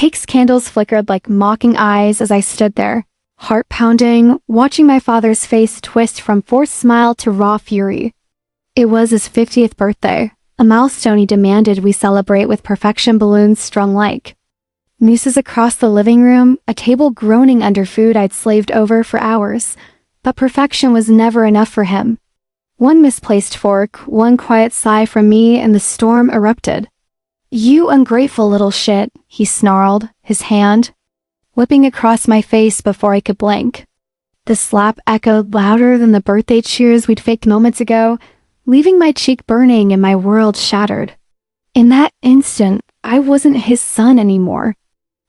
cake's candles flickered like mocking eyes as I stood there, heart pounding, watching my father's face twist from forced smile to raw fury. It was his 50th birthday, a milestone he demanded we celebrate with perfection balloons strung like nooses across the living room, a table groaning under food I'd slaved over for hours. But perfection was never enough for him. One misplaced fork, one quiet sigh from me, and the storm erupted. "You ungrateful little shit," he snarled, his hand whipping across my face before I could blink. The slap echoed louder than the birthday cheers we'd faked moments ago, leaving my cheek burning and my world shattered. In that instant, I wasn't his son anymore.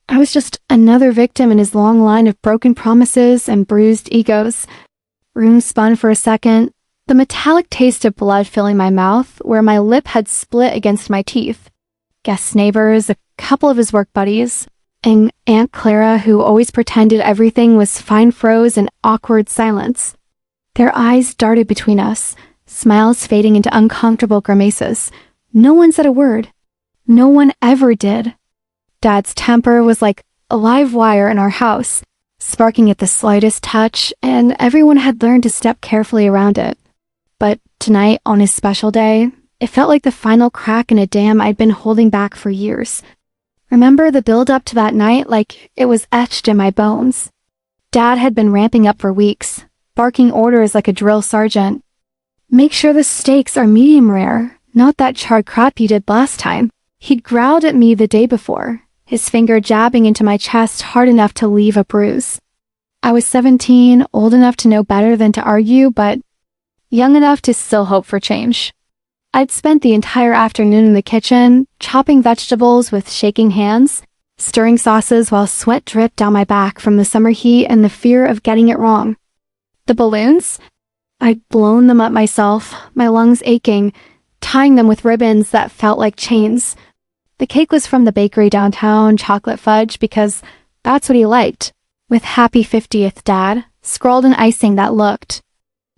I was just another victim in his long line of broken promises and bruised egos. Room spun for a second, the metallic taste of blood filling my mouth where my lip had split against my teeth. Guest neighbors, a couple of his work buddies, and Aunt Clara, who always pretended everything was fine, froze in awkward silence. Their eyes darted between us, smiles fading into uncomfortable grimaces. No one said a word. No one ever did. Dad's temper was like a live wire in our house, sparking at the slightest touch, and everyone had learned to step carefully around it. But tonight, on his special day, it felt like the final crack in a dam I'd been holding back for years. Remember the build-up to that night like it was etched in my bones. Dad had been ramping up for weeks, barking orders like a drill sergeant. "Make sure the steaks are medium rare, not that charred crap you did last time." He'd growled at me the day before, his finger jabbing into my chest hard enough to leave a bruise. I was 17, old enough to know better than to argue, but young enough to still hope for change. I'd spent the entire afternoon in the kitchen, chopping vegetables with shaking hands, stirring sauces while sweat dripped down my back from the summer heat and the fear of getting it wrong. The balloons? I'd blown them up myself, my lungs aching, tying them with ribbons that felt like chains. The cake was from the bakery downtown, chocolate fudge, because that's what he liked, with "Happy 50th, Dad," scrawled in icing that looked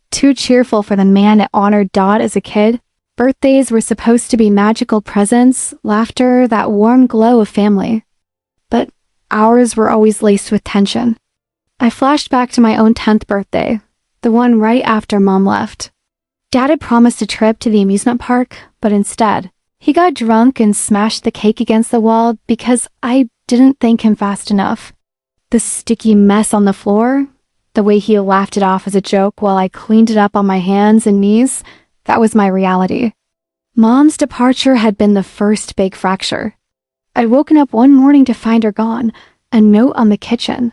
too cheerful for the man that honored Dot as a kid. Birthdays were supposed to be magical presents, laughter, that warm glow of family. But ours were always laced with tension. I flashed back to my own 10th birthday, the one right after Mom left. Dad had promised a trip to the amusement park, but instead, he got drunk and smashed the cake against the wall because I didn't thank him fast enough. The sticky mess on the floor, the way he laughed it off as a joke while I cleaned it up on my hands and knees, that was my reality. Mom's departure had been the first big fracture. I'd woken up one morning to find her gone, a note on the kitchen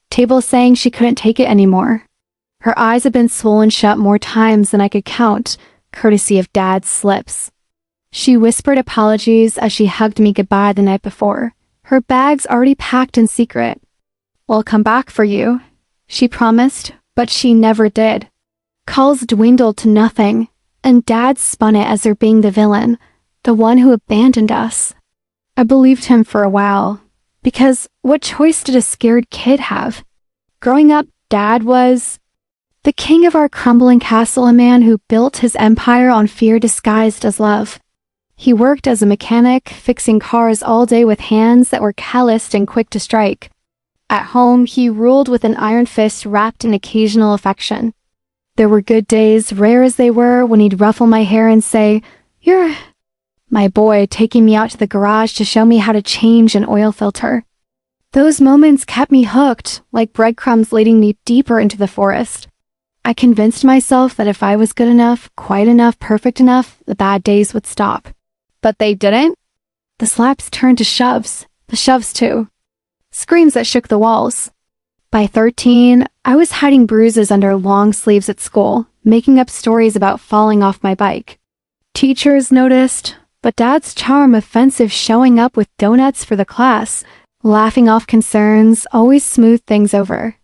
table saying she couldn't take it anymore. Her eyes had been swollen shut more times than I could count, courtesy of Dad's slips. She whispered apologies as she hugged me goodbye the night before, her bags already packed in secret. "We'll come back for you," she promised, but she never did. Calls dwindled to nothing, and Dad spun it as her being the villain, the one who abandoned us. I believed him for a while, because what choice did a scared kid have? Growing up, Dad was the king of our crumbling castle, a man who built his empire on fear disguised as love. He worked as a mechanic, fixing cars all day with hands that were calloused and quick to strike. At home, he ruled with an iron fist wrapped in occasional affection. There were good days, rare as they were, when he'd ruffle my hair and say, "You're my boy," taking me out to the garage to show me how to change an oil filter. Those moments kept me hooked, like breadcrumbs leading me deeper into the forest. I convinced myself that if I was good enough, quiet enough, perfect enough, the bad days would stop. But they didn't. The slaps turned to shoves, the shoves too. Screams that shook the walls. By 13, I was hiding bruises under long sleeves at school, making up stories about falling off my bike. Teachers noticed, but Dad's charm offensive showing up with donuts for the class, laughing off concerns, always smoothed things over.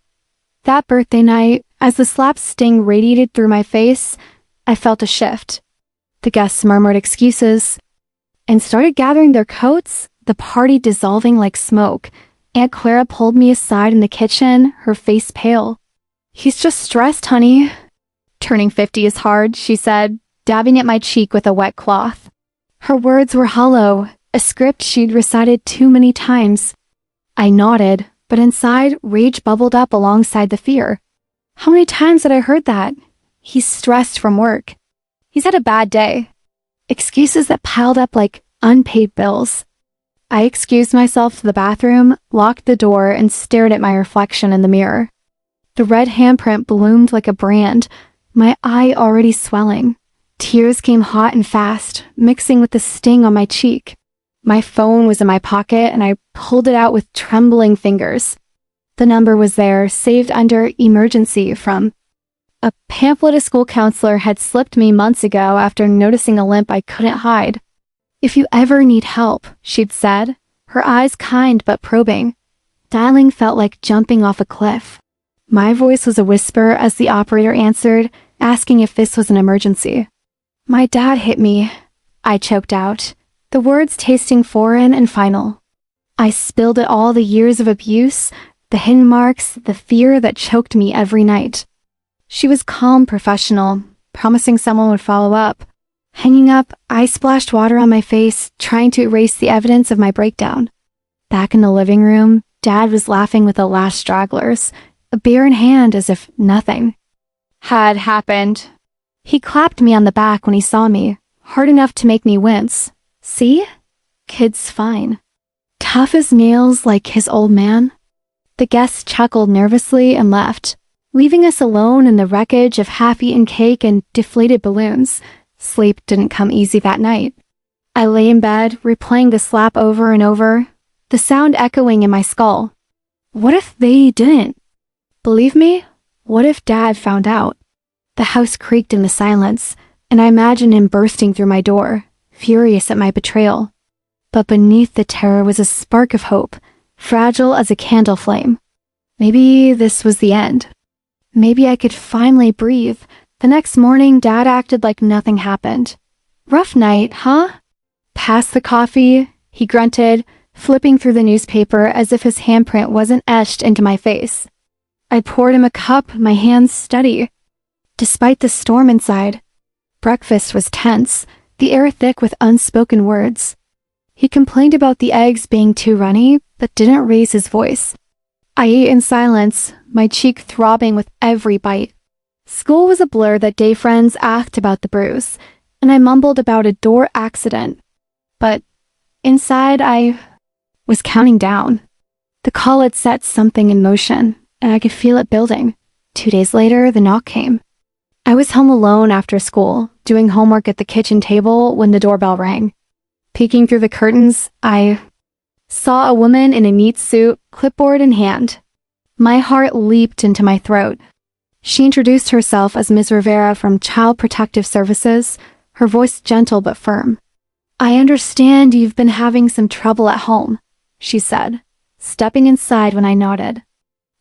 That birthday night, as the slap's sting radiated through my face, I felt a shift. The guests murmured excuses and started gathering their coats, the party dissolving like smoke. Aunt Clara pulled me aside in the kitchen, her face pale. "He's just stressed, honey." "Turning 50 is hard," she said, dabbing at my cheek with a wet cloth. Her words were hollow, a script she'd recited too many times. I nodded, but inside, rage bubbled up alongside the fear. How many times had I heard that? He's stressed from work. He's had a bad day. Excuses that piled up like unpaid bills. I excused myself to the bathroom, locked the door, and stared at my reflection in the mirror. The red handprint bloomed like a brand, my eye already swelling. Tears came hot and fast, mixing with the sting on my cheek. My phone was in my pocket, and I pulled it out with trembling fingers. The number was there, saved under emergency from a pamphlet a school counselor had slipped me months ago after noticing a limp I couldn't hide. If you ever need help, she'd said, her eyes kind but probing. Dialing felt like jumping off a cliff. My voice was a whisper as the operator answered, asking if this was an emergency. My dad hit me, I choked out, the words tasting foreign and final. I spilled it all, the years of abuse, the hidden marks, the fear that choked me every night. She was calm, professional, promising someone would follow up. Hanging up, I splashed water on my face, trying to erase the evidence of my breakdown. Back in the living room, Dad was laughing with the last stragglers, a beer in hand as if nothing had happened. He clapped me on the back when he saw me, hard enough to make me wince. See? Kid's fine. Tough as nails like his old man. The guest chuckled nervously and left, leaving us alone in the wreckage of half-eaten cake and deflated balloons. Sleep didn't come easy that night. I lay in bed, replaying the slap over and over, the sound echoing in my skull. What if they didn't? Believe me? What if Dad found out? The house creaked in the silence, and I imagined him bursting through my door, furious at my betrayal. But beneath the terror was a spark of hope, fragile as a candle flame. Maybe this was the end. Maybe I could finally breathe. The next morning, Dad acted like nothing happened. Rough night, huh? Pass the coffee, he grunted, flipping through the newspaper as if his handprint wasn't etched into my face. I poured him a cup, my hands steady. Despite the storm inside, breakfast was tense, the air thick with unspoken words. He complained about the eggs being too runny, but didn't raise his voice. I ate in silence, my cheek throbbing with every bite. School was a blur that day. Friends asked about the bruise, and I mumbled about a door accident. But inside, I was counting down. The call had set something in motion, and I could feel it building. 2 days later, the knock came. I was home alone after school, doing homework at the kitchen table when the doorbell rang. Peeking through the curtains, I saw a woman in a neat suit, clipboard in hand. My heart leaped into my throat. She introduced herself as Ms. Rivera from Child Protective Services, her voice gentle but firm. I understand you've been having some trouble at home, she said, stepping inside when I nodded.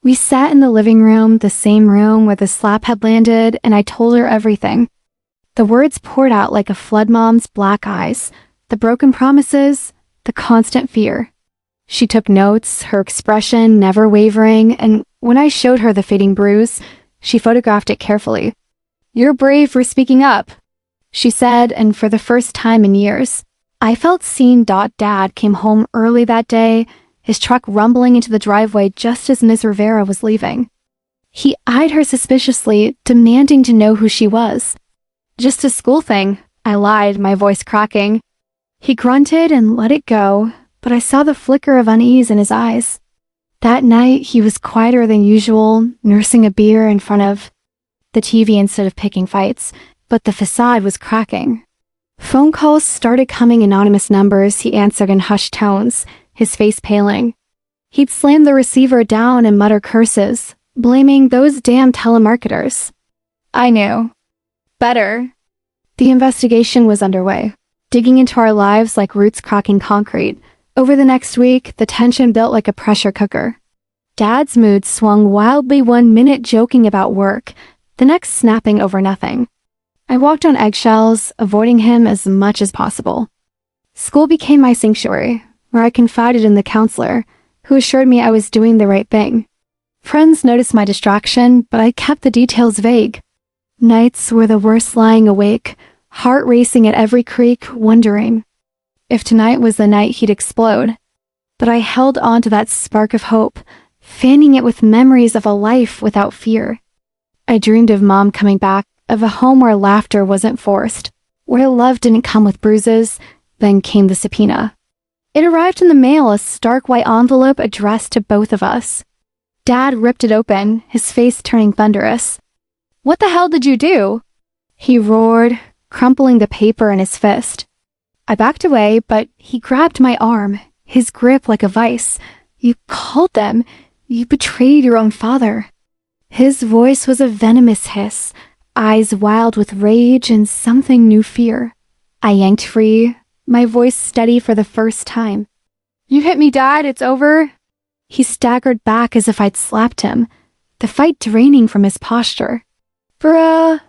We sat in the living room, the same room where the slap had landed, and I told her everything. The words poured out like a flood mom's black eyes, the broken promises, the constant fear. She took notes, her expression never wavering, and when I showed her the fading bruise, she photographed it carefully. You're brave for speaking up, she said, and for the first time in years, I felt seen. Dad came home early that day, his truck rumbling into the driveway just as Ms. Rivera was leaving. He eyed her suspiciously, demanding to know who she was. Just a school thing, I lied, my voice cracking. He grunted and let it go, but I saw the flicker of unease in his eyes. That night, he was quieter than usual, nursing a beer in front of the TV instead of picking fights, but the facade was cracking. Phone calls started coming, anonymous numbers. He answered in hushed tones, his face paling. He'd slam the receiver down and mutter curses, blaming those damn telemarketers. I knew. Better. The investigation was underway, digging into our lives like roots cracking concrete. Over the next week, the tension built like a pressure cooker. Dad's mood swung wildly, 1 minute joking about work, the next snapping over nothing. I walked on eggshells, avoiding him as much as possible. School became my sanctuary, where I confided in the counselor, who assured me I was doing the right thing. Friends noticed my distraction, but I kept the details vague. Nights were the worst, lying awake, heart racing at every creak, wondering if tonight was the night he'd explode. But I held on to that spark of hope, fanning it with memories of a life without fear. I dreamed of Mom coming back, of a home where laughter wasn't forced, where love didn't come with bruises. Then came the subpoena. It arrived in the mail, a stark white envelope addressed to both of us. Dad ripped it open, his face turning thunderous. "What the hell did you do?" he roared, crumpling the paper in his fist. I backed away, but he grabbed my arm, his grip like a vice. "You called them. You betrayed your own father." His voice was a venomous hiss, eyes wild with rage and something new fear. I yanked free, my voice steady for the first time. "You hit me, Dad. It's over." He staggered back as if I'd slapped him, the fight draining from his posture. "Bruh."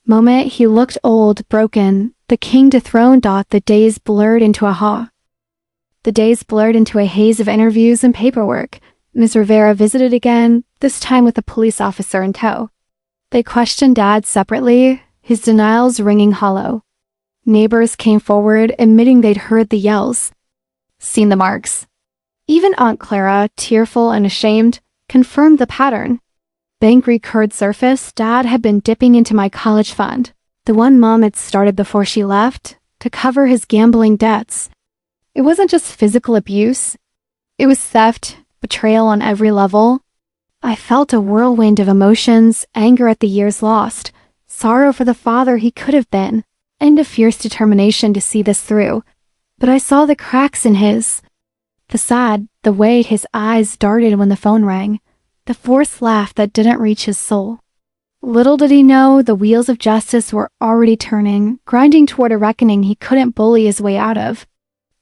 Moment he looked old, broken, the king dethroned. The days blurred into a haze of interviews and paperwork. Ms. Rivera visited again, this time with a police officer in tow. They questioned Dad separately, his denials ringing hollow. Neighbors came forward, admitting they'd heard the yells, seen the marks. Even Aunt Clara, tearful and ashamed, confirmed the pattern. Bank recurred surface. Dad had been dipping into my college fund, the one Mom had started before she left, to cover his gambling debts. It wasn't just physical abuse. It was theft, betrayal on every level. I felt a whirlwind of emotions, anger at the years lost, sorrow for the father he could have been, and a fierce determination to see this through. But I saw the cracks in his. The way his eyes darted when the phone rang, the forced laugh that didn't reach his soul. Little did he know the wheels of justice were already turning, grinding toward a reckoning he couldn't bully his way out of.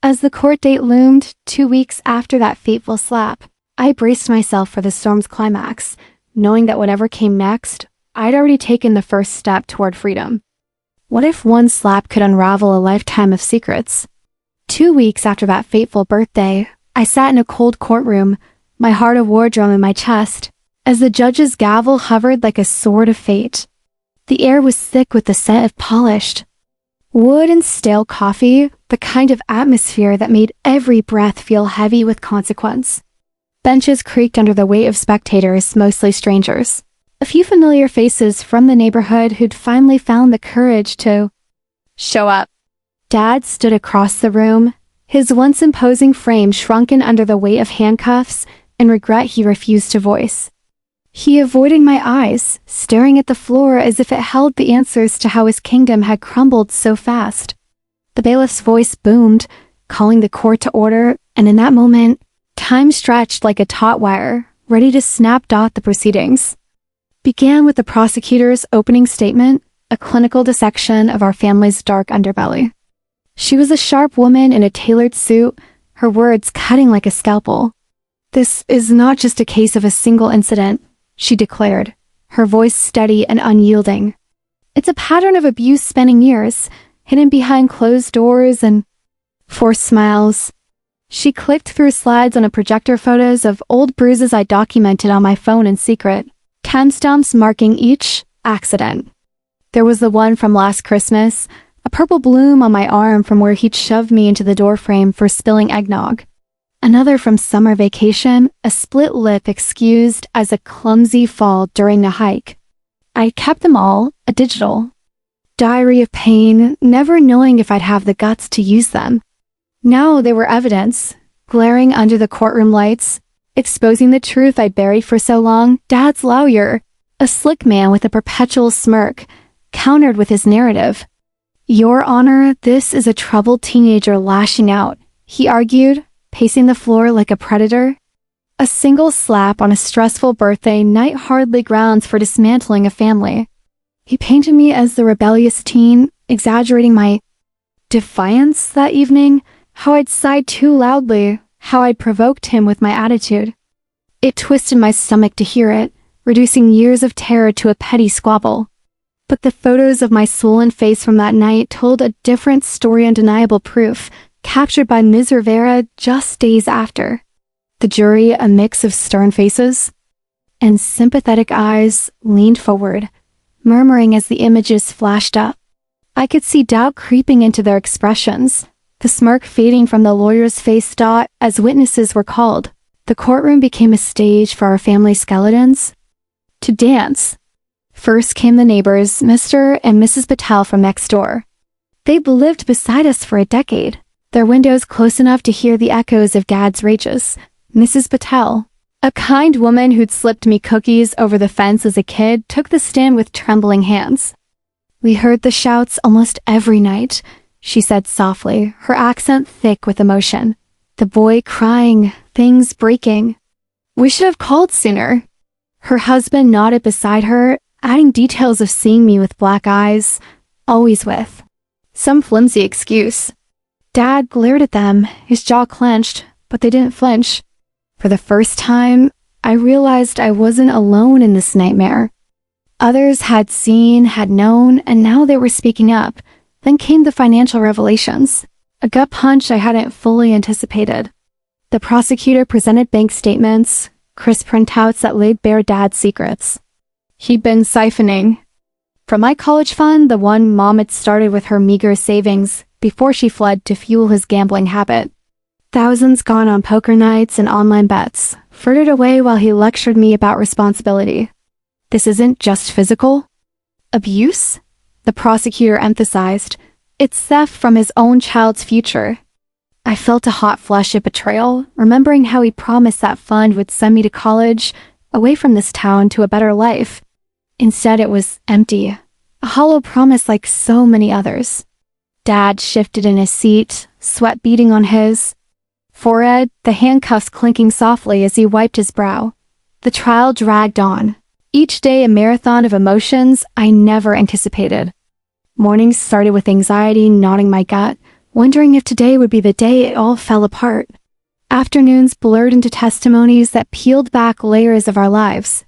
As the court date loomed, 2 weeks after that fateful slap, I braced myself for the storm's climax, knowing that whatever came next, I'd already taken the first step toward freedom. What if one slap could unravel a lifetime of secrets? 2 weeks after that fateful birthday, I sat in a cold courtroom, my heart a war drum in my chest, as the judge's gavel hovered like a sword of fate. The air was thick with the scent of polished wood and stale coffee, the kind of atmosphere that made every breath feel heavy with consequence. Benches creaked under the weight of spectators, mostly strangers. A few familiar faces from the neighborhood who'd finally found the courage to show up. Dad stood across the room, his once imposing frame shrunken under the weight of handcuffs and regret he refused to voice. He avoided my eyes, staring at the floor as if it held the answers to how his kingdom had crumbled so fast. The bailiff's voice boomed, calling the court to order, and in that moment, time stretched like a taut wire, ready to snap the proceedings. Began with the prosecutor's opening statement, a clinical dissection of our family's dark underbelly. She was a sharp woman in a tailored suit, her words cutting like a scalpel. "This is not just a case of a single incident," she declared, her voice steady and unyielding. "It's a pattern of abuse spanning years, hidden behind closed doors and forced smiles." She clicked through slides on a projector photos of old bruises I documented on my phone in secret, timestamps marking each accident. There was the one from last Christmas, a purple bloom on my arm from where he'd shoved me into the doorframe for spilling eggnog. Another from summer vacation, a split lip excused as a clumsy fall during a hike. I kept them all, a digital diary of pain, never knowing if I'd have the guts to use them. Now they were evidence, glaring under the courtroom lights, exposing the truth I buried for so long. Dad's lawyer, a slick man with a perpetual smirk, countered with his narrative. "Your Honor, this is a troubled teenager lashing out," he argued, pacing the floor like a predator. A single slap on a stressful birthday night hardly grounds for dismantling a family. He painted me as the rebellious teen, exaggerating my defiance that evening, how I'd sighed too loudly, how I'd provoked him with my attitude. It twisted my stomach to hear it, reducing years of terror to a petty squabble. But the photos of my swollen face from that night told a different story, undeniable proof, captured by Ms. Rivera just days after. The jury, a mix of stern faces and sympathetic eyes, leaned forward, murmuring as the images flashed up. I could see doubt creeping into their expressions, the smirk fading from the lawyer's face. As witnesses were called, the courtroom became a stage for our family skeletons to dance. First came the neighbors, Mr. and Mrs. Patel from next door. They'd lived beside us for a decade, their windows close enough to hear the echoes of Dad's rages. Mrs. Patel, a kind woman who'd slipped me cookies over the fence as a kid, took the stand with trembling hands. "We heard the shouts almost every night," she said softly, her accent thick with emotion. "The boy crying, things breaking. We should have called sooner." Her husband nodded beside her, adding details of seeing me with black eyes, always with some flimsy excuse. Dad glared at them, his jaw clenched, but they didn't flinch. For the first time, I realized I wasn't alone in this nightmare. Others had seen, had known, and now they were speaking up. Then came the financial revelations, a gut punch I hadn't fully anticipated. The prosecutor presented bank statements, crisp printouts that laid bare Dad's secrets. He'd been siphoning from my college fund, the one Mom had started with her meager savings before she fled to fuel his gambling habit. Thousands gone on poker nights and online bets, frittered away while he lectured me about responsibility. "This isn't just physical abuse," the prosecutor emphasized. "It's theft from his own child's future." I felt a hot flush of betrayal, remembering how he promised that fund would send me to college, away from this town to a better life. Instead, it was empty, a hollow promise like so many others. Dad shifted in his seat, sweat beading on his forehead, the handcuffs clinking softly as he wiped his brow. The trial dragged on, each day a marathon of emotions I never anticipated. Mornings started with anxiety gnawing my gut, wondering if today would be the day it all fell apart. Afternoons blurred into testimonies that peeled back layers of our lives.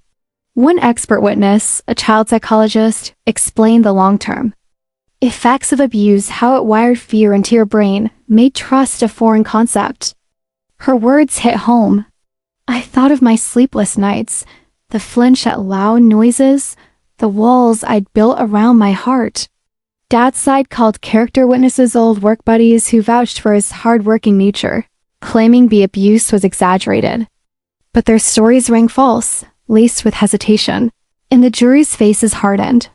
One expert witness, a child psychologist, explained the long-term effects of abuse, how it wired fear into your brain, made trust a foreign concept. Her words hit home. I thought of my sleepless nights, the flinch at loud noises, the walls I'd built around my heart. Dad's side called character witnesses old work buddies who vouched for his hard-working nature, claiming the abuse was exaggerated. But their stories rang false, laced with hesitation, and the jury's faces hardened.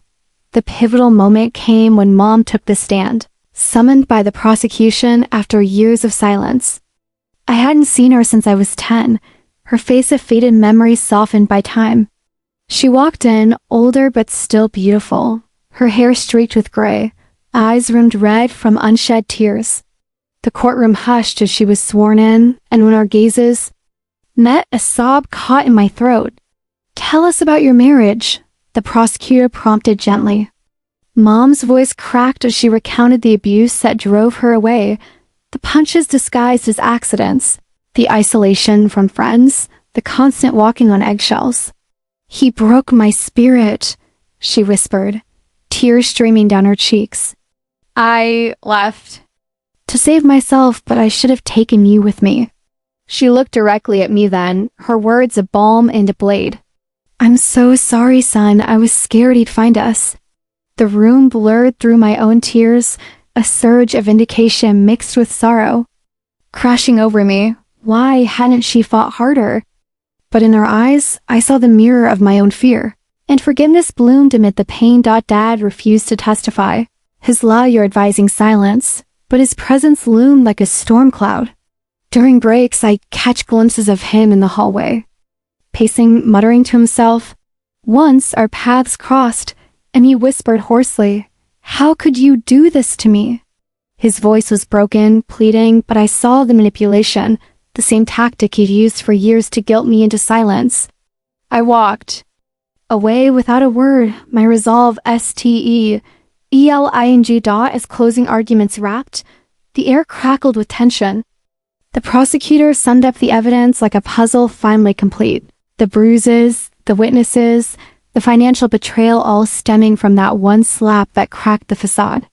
The pivotal moment came when Mom took the stand, summoned by the prosecution after years of silence. I hadn't seen her since I was 10, her face a faded memory softened by time. She walked in, older but still beautiful, her hair streaked with gray, eyes rimmed red from unshed tears. The courtroom hushed as she was sworn in, and when our gazes met, a sob caught in my throat. "Tell us about your marriage," the prosecutor prompted gently. Mom's voice cracked as she recounted the abuse that drove her away, the punches disguised as accidents, the isolation from friends, the constant walking on eggshells. "He broke my spirit," she whispered, tears streaming down her cheeks. "I left to save myself, but I should have taken you with me." She looked directly at me then, her words a balm and a blade. "I'm so sorry, son. I was scared he'd find us." The room blurred through my own tears, a surge of vindication mixed with sorrow. Crashing over me, why hadn't she fought harder? But in her eyes, I saw the mirror of my own fear, and forgiveness bloomed amid the pain. Dad refused to testify, his lawyer advising silence, but his presence loomed like a storm cloud. During breaks, I'd catch glimpses of him in the hallway, pacing, muttering to himself. Once our paths crossed, and he whispered hoarsely, "How could you do this to me?" His voice was broken, pleading, but I saw the manipulation, the same tactic he'd used for years to guilt me into silence. I walked away without a word, my resolve steeling. As closing arguments wrapped, the air crackled with tension. The prosecutor summed up the evidence like a puzzle finally complete. The bruises, the witnesses, the financial betrayal all stemming from that one slap that cracked the facade.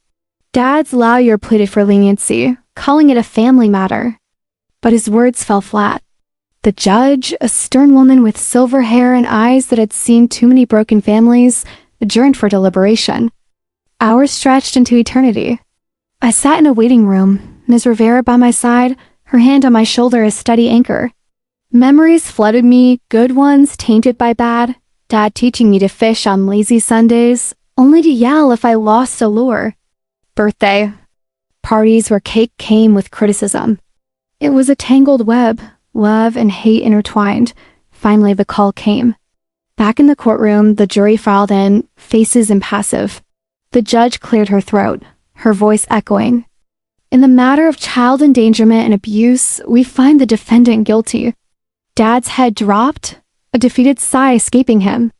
Dad's lawyer pleaded for leniency, calling it a family matter. But his words fell flat. The judge, a stern woman with silver hair and eyes that had seen too many broken families, adjourned for deliberation. Hours stretched into eternity. I sat in a waiting room, Ms. Rivera by my side, her hand on my shoulder a steady anchor. Memories flooded me, good ones tainted by bad. Dad teaching me to fish on lazy Sundays, only to yell if I lost a lure. Birthday. Parties where cake came with criticism. It was a tangled web, love and hate intertwined. Finally, the call came. Back in the courtroom, the jury filed in, faces impassive. The judge cleared her throat, her voice echoing. In the matter of child endangerment and abuse, we find the defendant guilty. Dad's head dropped, a defeated sigh escaping him.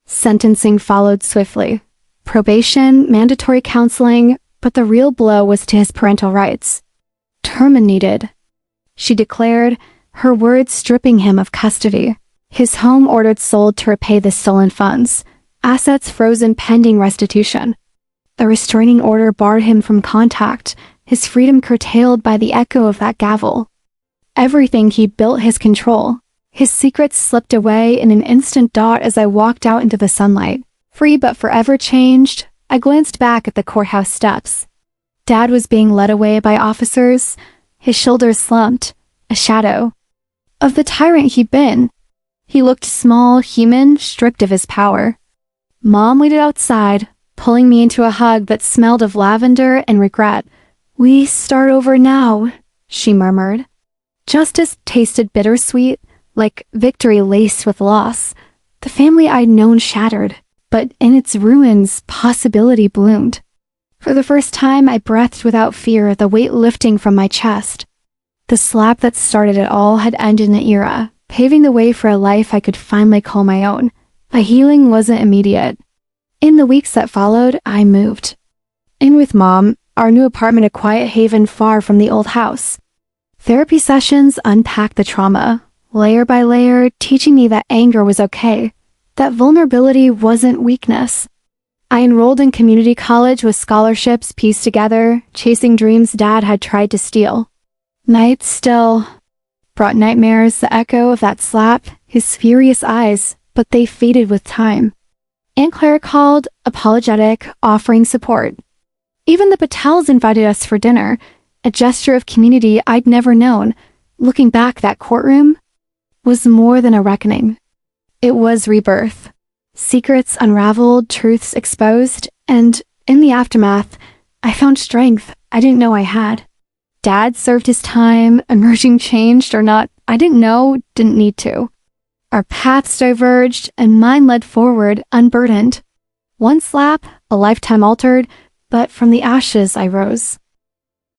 Sentencing followed swiftly. Probation, mandatory counseling, but the real blow was to his parental rights. Terminated, she declared, her words stripping him of custody. His home ordered sold to repay the stolen funds, assets frozen pending restitution. The restraining order barred him from contact, his freedom curtailed by the echo of that gavel. Everything he built his control. His secrets slipped away in an instant dot as I walked out into the sunlight. Free but forever changed, I glanced back at the courthouse steps. Dad was being led away by officers, his shoulders slumped, a shadow of the tyrant he'd been. He looked small, human, stripped of his power. Mom waited outside, pulling me into a hug that smelled of lavender and regret. "We start over now," she murmured. Justice tasted bittersweet, like victory laced with loss. The family I'd known shattered, but in its ruins, possibility bloomed. For the first time, I breathed without fear, the weight lifting from my chest. The slap that started it all had ended an era, paving the way for a life I could finally call my own. But healing wasn't immediate. In the weeks that followed, I moved. In with Mom, our new apartment a quiet haven far from the old house. Therapy sessions unpacked the trauma, layer by layer, teaching me that anger was okay, that vulnerability wasn't weakness. I enrolled in community college with scholarships pieced together, chasing dreams Dad had tried to steal. Nights still brought nightmares, the echo of that slap, his furious eyes, but they faded with time. Aunt Claire called, apologetic, offering support. Even the Patels invited us for dinner, a gesture of community I'd never known. Looking back, that courtroom was more than a reckoning. It was rebirth. Secrets unraveled, truths exposed, and in the aftermath, I found strength I didn't know I had. Dad served his time, emerging changed or not, I didn't know, didn't need to. Our paths diverged, and mine led forward, unburdened. One slap, a lifetime altered, but from the ashes I rose.